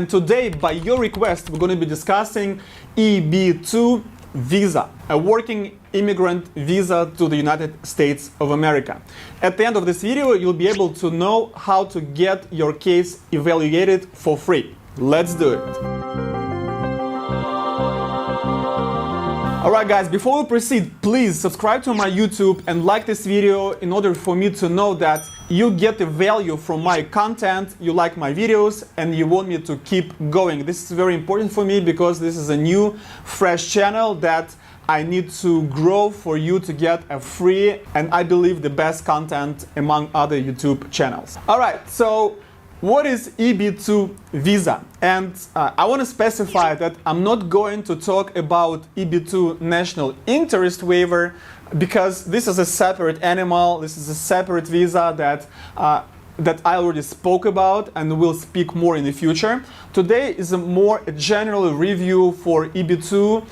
And today, by your request, we're going to be discussing EB-2 visa, a working immigrant visa to the United States of America. At the end of this video, you'll be able to know how to get your case evaluated for free. Let's do it. Alright guys, before we proceed, please subscribe to my YouTube and like this video in order for me to know that you get the value from my content, you like my videos, and you want me to keep going. This is very important for me because this is a new, fresh channel that I need to grow for you to get a free and I believe the best content among other YouTube channels. Alright, so what is EB-2 visa? And I want to specify that I'm not going to talk about EB-2 national interest waiver because this is a separate animal, this is a separate visa that I already spoke about and will speak more in the future. Today is a more general review for EB-2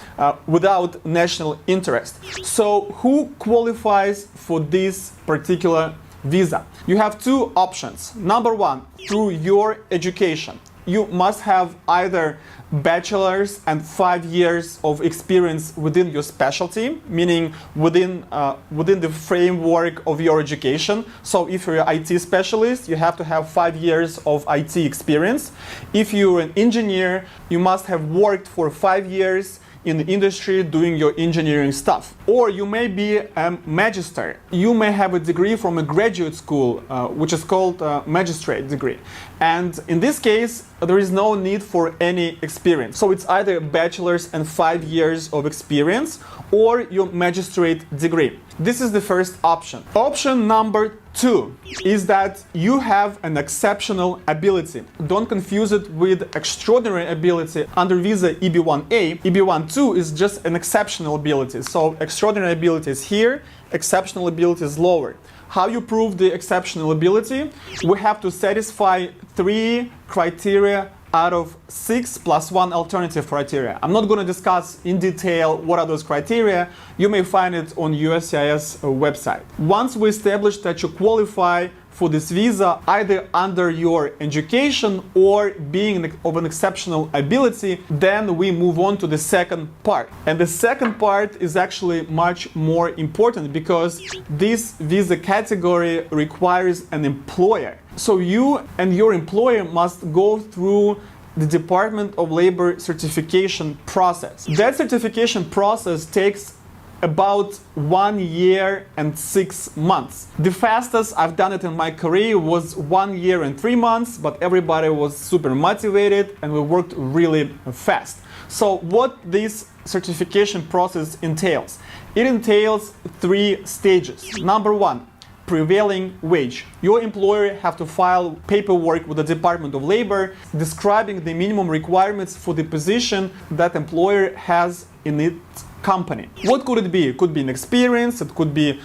without national interest. So who qualifies for this particular visa? You have two options. Number one, through your education. You must have either bachelor's and 5 years of experience within your specialty, meaning within the framework of your education. So if you're an IT specialist, you have to have 5 years of IT experience. If you're an engineer, you must have worked for 5 years in the industry doing your engineering stuff. Or you may be a magister. You may have a degree from a graduate school, which is called a magistrate degree. And in this case, there is no need for any experience. So it's either a bachelor's and 5 years of experience or your magistrate degree. This is the first option. Option number two is that you have an exceptional ability. Don't confuse it with extraordinary ability. Under visa EB-1A, EB-1-2 is just an exceptional ability. So extraordinary ability is here, exceptional ability is lower. How you prove the exceptional ability? We have to satisfy 3 criteria out of 6 plus 1 alternative criteria. I'm not going to discuss in detail what are those criteria. You may find it on USCIS website. Once we establish that you qualify for this visa either under your education or being of an exceptional ability, then we move on to the second part. And the second part is actually much more important because this visa category requires an employer. So you and your employer must go through the Department of Labor certification process. That certification process takes about 1 year and 6 months. The fastest I've done it in my career was 1 year and 3 months, but everybody was super motivated and we worked really fast. So what this certification process entails? It entails 3 stages. Number one, prevailing wage. Your employer have to file paperwork with the Department of Labor describing the minimum requirements for the position that employer has in its company. What could it be? It could be an experience, it could be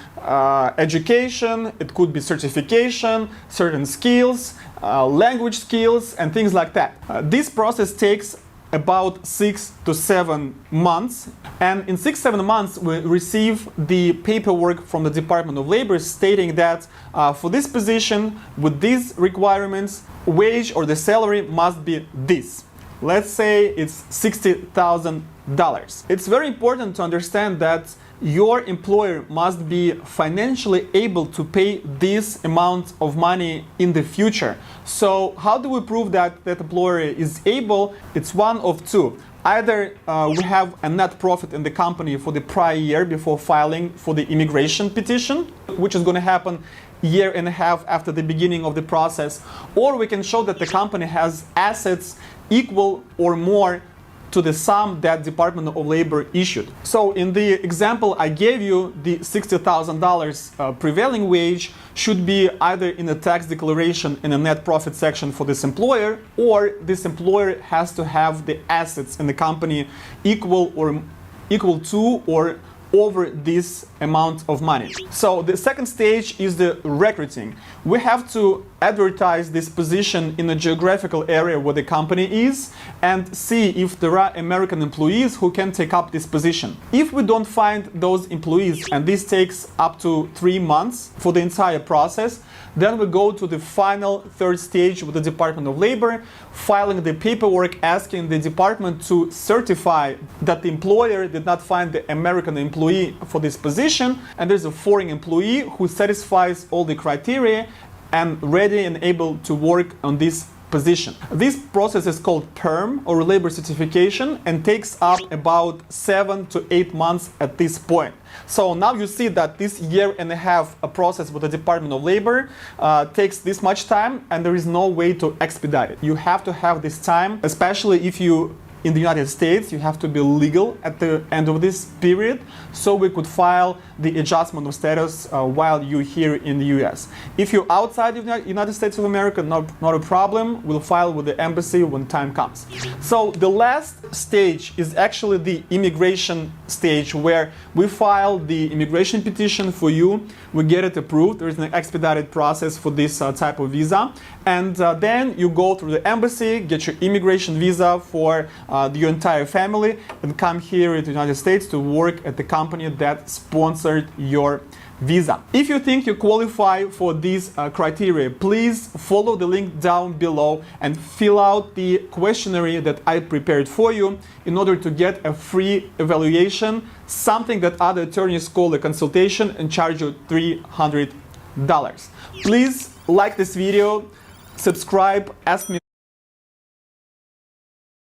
education, it could be certification, certain skills, language skills, and things like that. This process takes about 6 to 7 months, and in 6-7 months we receive the paperwork from the Department of Labor stating that for this position with these requirements, wage or the salary must be this. Let's say it's $60,000. It's very important to understand that your employer must be financially able to pay this amount of money in the future. So how do we prove that that employer is able? It's one of two. Either we have a net profit in the company for the prior year before filing for the immigration petition, which is going to happen year and a half after the beginning of the process, or we can show that the company has assets equal or more to the sum that Department of Labor issued. So in the example I gave you, the $60,000 prevailing wage should be either in a tax declaration in a net profit section for this employer, or this employer has to have the assets in the company equal to or over this amount of money. So the second stage is the recruiting. We have to advertise this position in a geographical area where the company is and see if there are American employees who can take up this position. If we don't find those employees, and this takes up to 3 months for the entire process, then we go to the final third stage with the Department of Labor, filing the paperwork asking the department to certify that the employer did not find the American employee for this position, and there's a foreign employee who satisfies all the criteria and ready and able to work on this position. This process is called PERM, or labor certification, and takes up about 7 to 8 months at this point. So now you see that this year and a half process with the Department of Labor takes this much time, and there is no way to expedite it. You have to have this time, especially if you in the United States, you have to be legal at the end of this period, so we could file the adjustment of status while you're here in the US. If you're outside of the United States of America, not a problem. We'll file with the embassy when time comes. So the last stage is actually the immigration stage, where we file the immigration petition for you. We get it approved. There is an expedited process for this type of visa. And then you go through the embassy, get your immigration visa for your entire family, and come here in the United States to work at the company that sponsored your visa. If you think you qualify for these criteria, please follow the link down below and fill out the questionnaire that I prepared for you in order to get a free evaluation, something that other attorneys call a consultation and charge you $300. Please like this video, subscribe, ask me